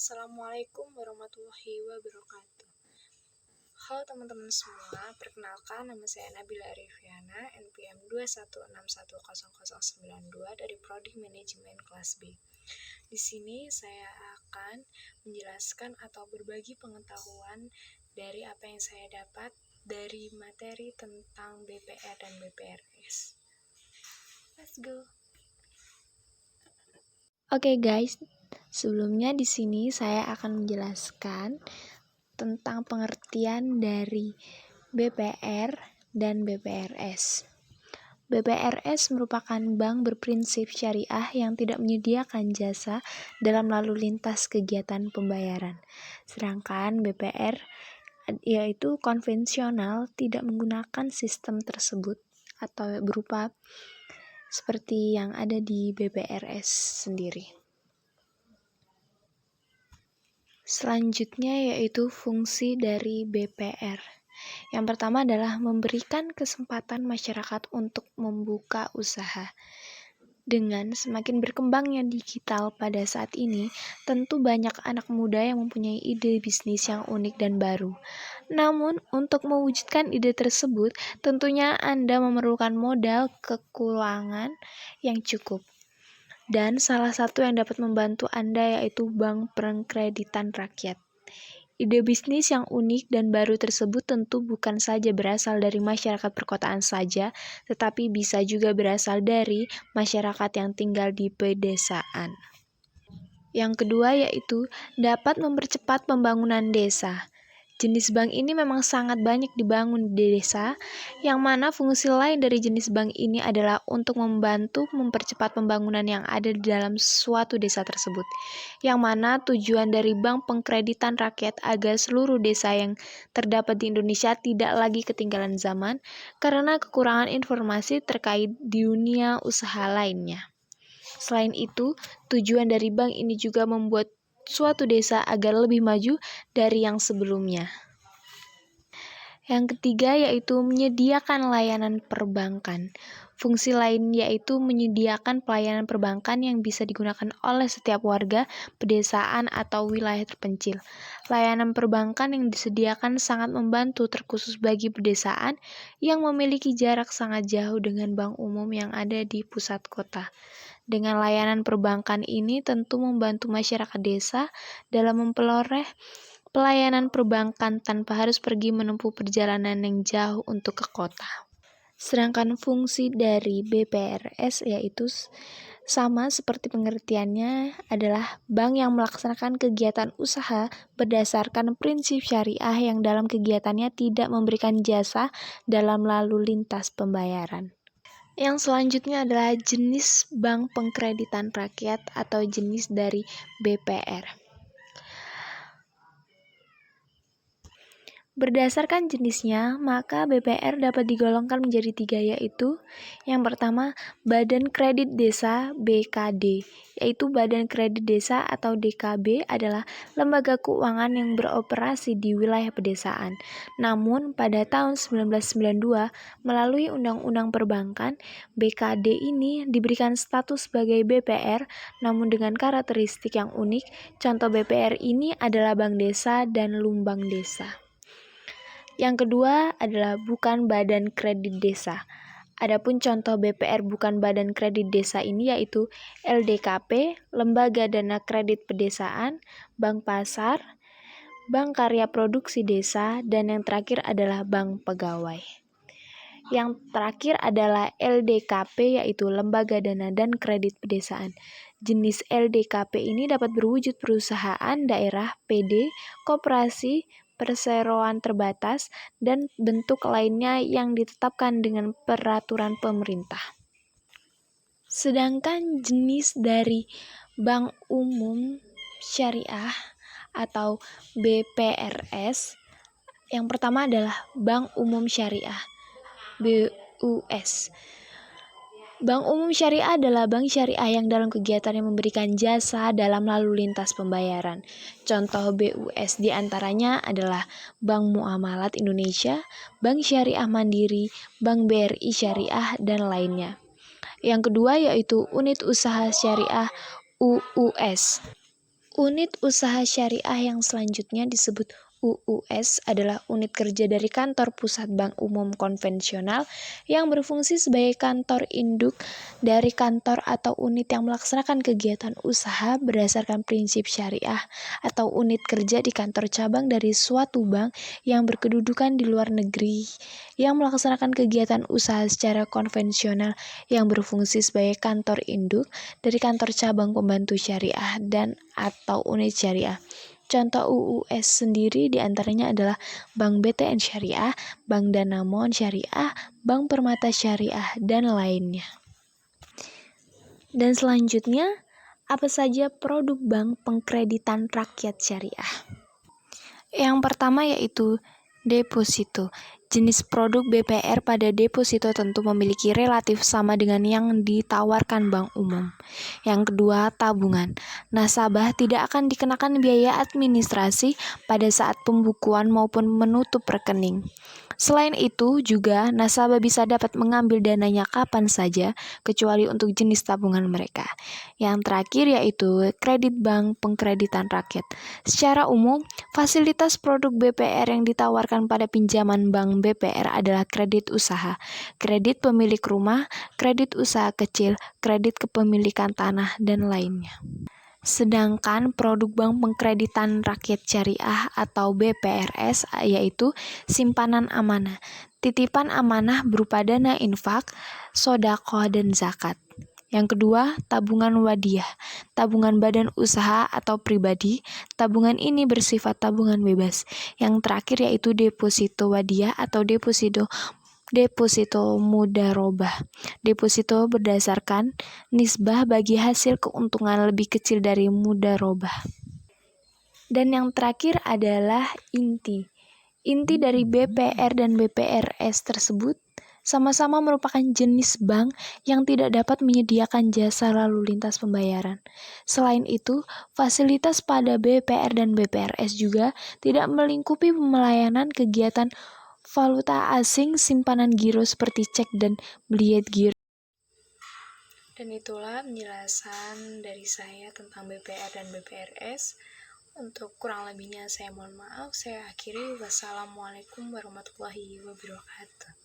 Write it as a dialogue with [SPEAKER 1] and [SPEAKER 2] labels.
[SPEAKER 1] Assalamualaikum warahmatullahi wabarakatuh. Halo teman-teman semua, perkenalkan nama saya Nabila Arifiana, NPM 216100092 dari Prodi Manajemen kelas B. Di sini saya akan menjelaskan atau berbagi pengetahuan dari apa yang saya dapat dari materi tentang BPR dan BPRS. Let's go. Oke guys, sebelumnya di sini saya akan menjelaskan tentang pengertian dari BPR dan BPRS. BPRS merupakan bank berprinsip syariah yang tidak menyediakan jasa dalam lalu lintas kegiatan pembayaran. Sedangkan BPR yaitu konvensional, tidak menggunakan sistem tersebut atau berupa seperti yang ada di BPRS sendiri. Selanjutnya yaitu fungsi dari BPR. Yang pertama adalah memberikan kesempatan masyarakat untuk membuka usaha. Dengan semakin berkembangnya digital pada saat ini, tentu banyak anak muda yang mempunyai ide bisnis yang unik dan baru. Namun, untuk mewujudkan ide tersebut, tentunya Anda memerlukan modal keuangan yang cukup. Dan salah satu yang dapat membantu Anda yaitu Bank Pengkreditan Rakyat. Ide bisnis yang unik dan baru tersebut tentu bukan saja berasal dari masyarakat perkotaan saja, tetapi bisa juga berasal dari masyarakat yang tinggal di pedesaan. Yang kedua yaitu dapat mempercepat pembangunan desa. Jenis bank ini memang sangat banyak dibangun di desa, yang mana fungsi lain dari jenis bank ini adalah untuk membantu mempercepat pembangunan yang ada di dalam suatu desa tersebut. Yang mana tujuan dari Bank Pengkreditan Rakyat agar seluruh desa yang terdapat di Indonesia tidak lagi ketinggalan zaman karena kekurangan informasi terkait dunia usaha lainnya. Selain itu, tujuan dari bank ini juga membuat suatu desa agar lebih maju dari yang sebelumnya. Yang ketiga yaitu menyediakan layanan perbankan. Fungsi lain yaitu menyediakan pelayanan perbankan yang bisa digunakan oleh setiap warga, pedesaan, atau wilayah terpencil. Layanan perbankan yang disediakan sangat membantu terkhusus bagi pedesaan yang memiliki jarak sangat jauh dengan bank umum yang ada di pusat kota. Dengan layanan perbankan ini tentu membantu masyarakat desa dalam memperoleh pelayanan perbankan tanpa harus pergi menempuh perjalanan yang jauh untuk ke kota. Sedangkan fungsi dari BPRS yaitu sama seperti pengertiannya adalah bank yang melaksanakan kegiatan usaha berdasarkan prinsip syariah yang dalam kegiatannya tidak memberikan jasa dalam lalu lintas pembayaran. Yang selanjutnya adalah jenis Bank Pengkreditan Rakyat atau jenis dari BPR. Berdasarkan jenisnya, maka BPR dapat digolongkan menjadi tiga yaitu yang pertama, Badan Kredit Desa BKD, yaitu Badan Kredit Desa atau DKB adalah lembaga keuangan yang beroperasi di wilayah pedesaan. Namun, pada tahun 1992, melalui Undang-Undang Perbankan, BKD ini diberikan status sebagai BPR, namun dengan karakteristik yang unik. Contoh BPR ini adalah Bank Desa dan Lumbang Desa. Yang kedua adalah bukan badan kredit desa. Adapun contoh BPR bukan badan kredit desa ini yaitu LDKP, Lembaga Dana Kredit Pedesaan, Bank Pasar, Bank Karya Produksi Desa, dan yang terakhir adalah Bank Pegawai. Yang terakhir adalah LDKP yaitu Lembaga Dana dan Kredit Pedesaan. Jenis LDKP ini dapat berwujud perusahaan daerah, PD, koperasi, perseroan terbatas, dan bentuk lainnya yang ditetapkan dengan peraturan pemerintah. Sedangkan jenis dari Bank Umum Syariah atau BPRS yang pertama adalah Bank Umum Syariah BUS. Bank Umum Syariah adalah bank syariah yang dalam kegiatannya memberikan jasa dalam lalu lintas pembayaran. Contoh BUS diantaranya adalah Bank Muamalat Indonesia, Bank Syariah Mandiri, Bank BRI Syariah, dan lainnya. Yang kedua yaitu Unit Usaha Syariah UUS. Unit usaha syariah yang selanjutnya disebut UUS adalah unit kerja dari kantor pusat bank umum konvensional yang berfungsi sebagai kantor induk dari kantor atau unit yang melaksanakan kegiatan usaha berdasarkan prinsip syariah atau unit kerja di kantor cabang dari suatu bank yang berkedudukan di luar negeri yang melaksanakan kegiatan usaha secara konvensional yang berfungsi sebagai kantor induk dari kantor cabang pembantu syariah dan atau unit syariah. Contoh UUS sendiri diantaranya adalah Bank BTN Syariah, Bank Danamon Syariah, Bank Permata Syariah, dan lainnya. Dan selanjutnya, apa saja produk bank pengkreditan rakyat syariah? Yang pertama yaitu deposito. Jenis produk BPR pada deposito tentu memiliki relatif sama dengan yang ditawarkan bank umum. Yang kedua, tabungan. Nasabah tidak akan dikenakan biaya administrasi pada saat pembukuan maupun menutup rekening. Selain itu, juga nasabah bisa dapat mengambil dananya kapan saja, kecuali untuk jenis tabungan mereka. Yang terakhir yaitu kredit bank pengkreditan rakyat. Secara umum, fasilitas produk BPR yang ditawarkan pada pinjaman bank BPR adalah kredit usaha, kredit pemilik rumah, kredit usaha kecil, kredit kepemilikan tanah, dan lainnya. Sedangkan produk bank pengkreditan rakyat syariah atau BPRS yaitu simpanan amanah, titipan amanah berupa dana infak, sodaqoh, dan zakat. Yang kedua, tabungan wadiyah, tabungan badan usaha atau pribadi. Tabungan ini bersifat tabungan bebas. Yang terakhir yaitu deposito wadiyah atau deposito mudharobah. Deposito berdasarkan nisbah bagi hasil keuntungan lebih kecil dari mudharobah. Dan yang terakhir adalah inti. Inti dari BPR dan BPRS tersebut sama-sama merupakan jenis bank yang tidak dapat menyediakan jasa lalu lintas pembayaran. Selain itu, fasilitas pada BPR dan BPRS juga tidak melingkupi pelayanan kegiatan valuta asing, simpanan giro seperti cek dan bliet giro. Dan itulah penjelasan dari saya tentang BPR dan BPRS. Untuk kurang lebihnya saya mohon maaf. Saya akhiri. Wassalamualaikum warahmatullahi wabarakatuh.